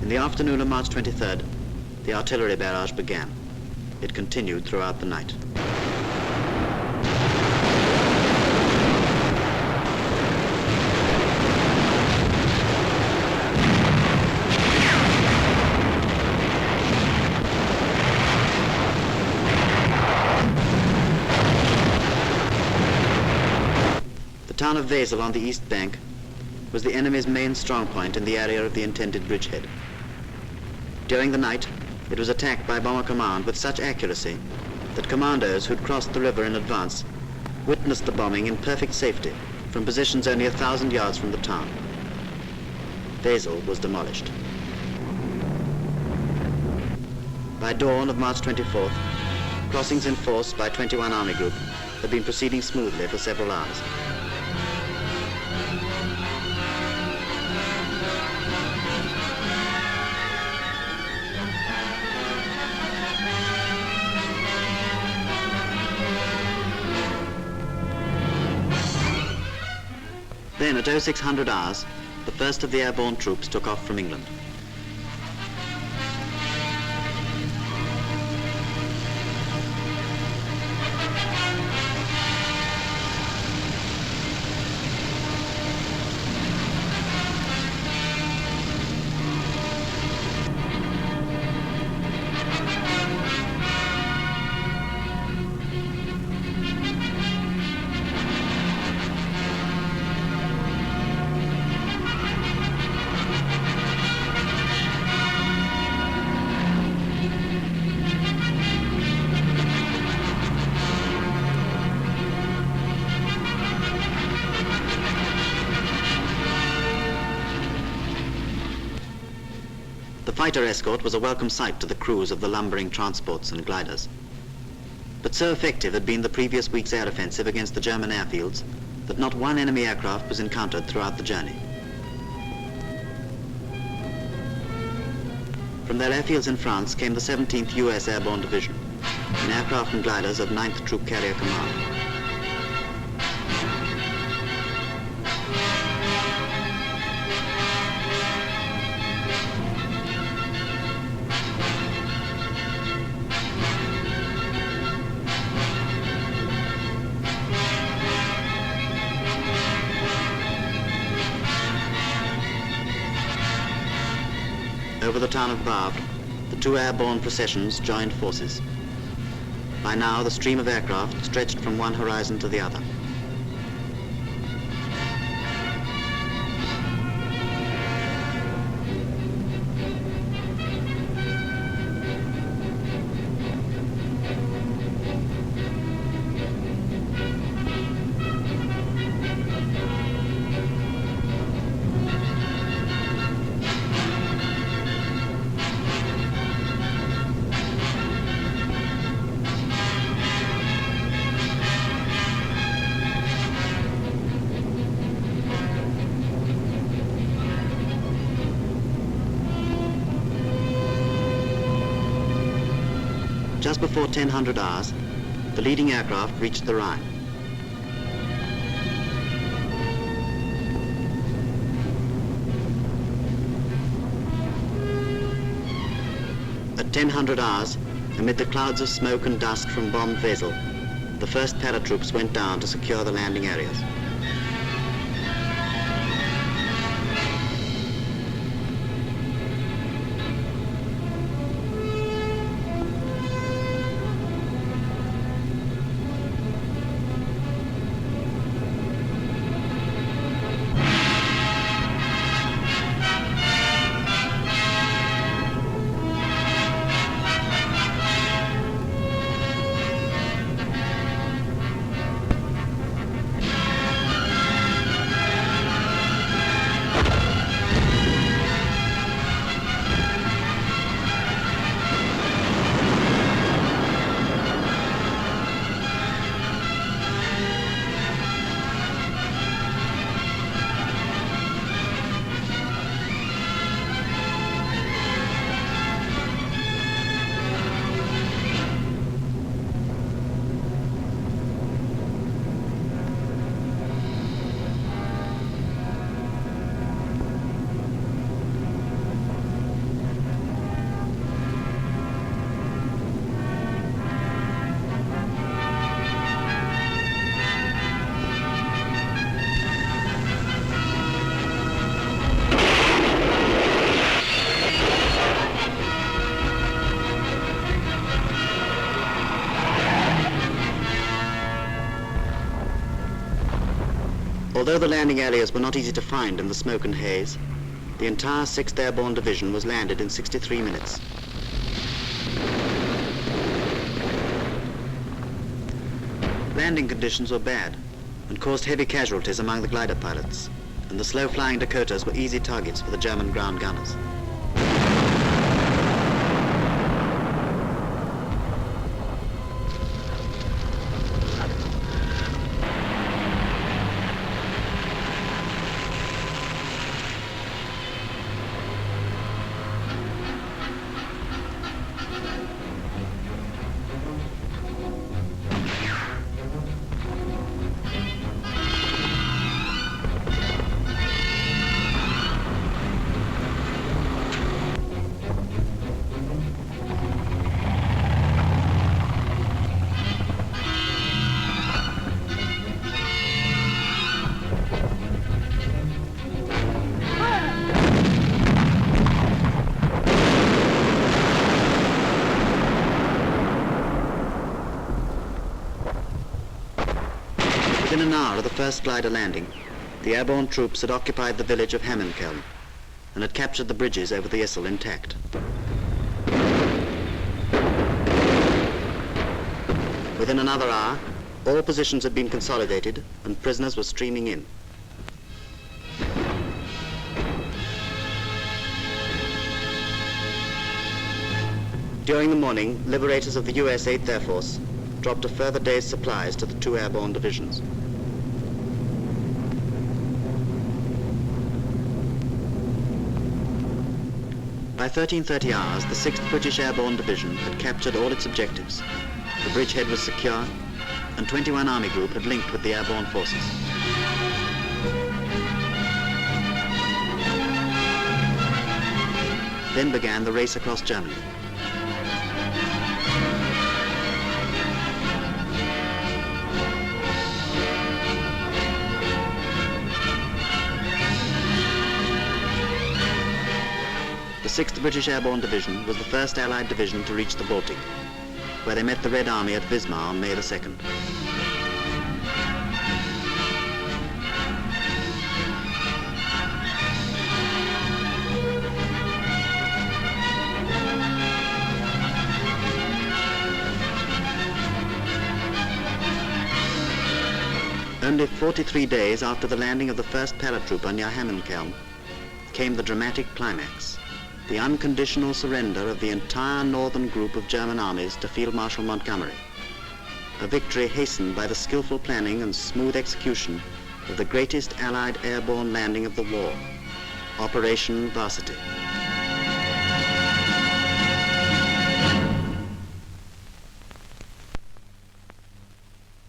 In the afternoon of March 23rd, the artillery barrage began. It continued throughout the night. The town of Wesel on the east bank was the enemy's main strong point in the area of the intended bridgehead. During the night, it was attacked by Bomber Command with such accuracy that commandos who'd crossed the river in advance witnessed the bombing in perfect safety from positions only 1,000 yards from the town. Wesel was demolished. By dawn of March 24th, crossings in force by 21 Army Group had been proceeding smoothly for several hours. Then, at 0600 hours, the first of the airborne troops took off from England. The fighter escort was a welcome sight to the crews of the lumbering transports and gliders. But so effective had been the previous week's air offensive against the German airfields that not one enemy aircraft was encountered throughout the journey. From their airfields in France came the 17th US Airborne Division, and aircraft and gliders of 9th Troop Carrier Command. Over the town of Wavre, the two airborne processions joined forces. By now, the stream of aircraft stretched from one horizon to the other. Just before 1000 hours, the leading aircraft reached the Rhine. At 1000 hours, amid the clouds of smoke and dust from bombed Wesel, the first paratroops went down to secure the landing areas. Although the landing areas were not easy to find in the smoke and haze, the entire 6th Airborne Division was landed in 63 minutes. Landing conditions were bad and caused heavy casualties among the glider pilots, and the slow-flying Dakotas were easy targets for the German ground gunners. Within an hour of the first glider landing, the airborne troops had occupied the village of Hamminkeln and had captured the bridges over the Wesel intact. Within another hour, all positions had been consolidated and prisoners were streaming in. During the morning, liberators of the US 8th Air Force dropped a further day's supplies to the 2 airborne divisions. By 13:30 hours, the 6th British Airborne Division had captured all its objectives. The bridgehead was secure, and 21 Army Group had linked with the airborne forces. Then began the race across Germany. The 6th British Airborne Division was the first Allied division to reach the Baltic, where they met the Red Army at Wismar on May the 2nd. Only 43 days after the landing of the first paratrooper near Hamminkeln came the dramatic climax, the unconditional surrender of the entire northern group of German armies to Field Marshal Montgomery, a victory hastened by the skillful planning and smooth execution of the greatest Allied airborne landing of the war, Operation Varsity.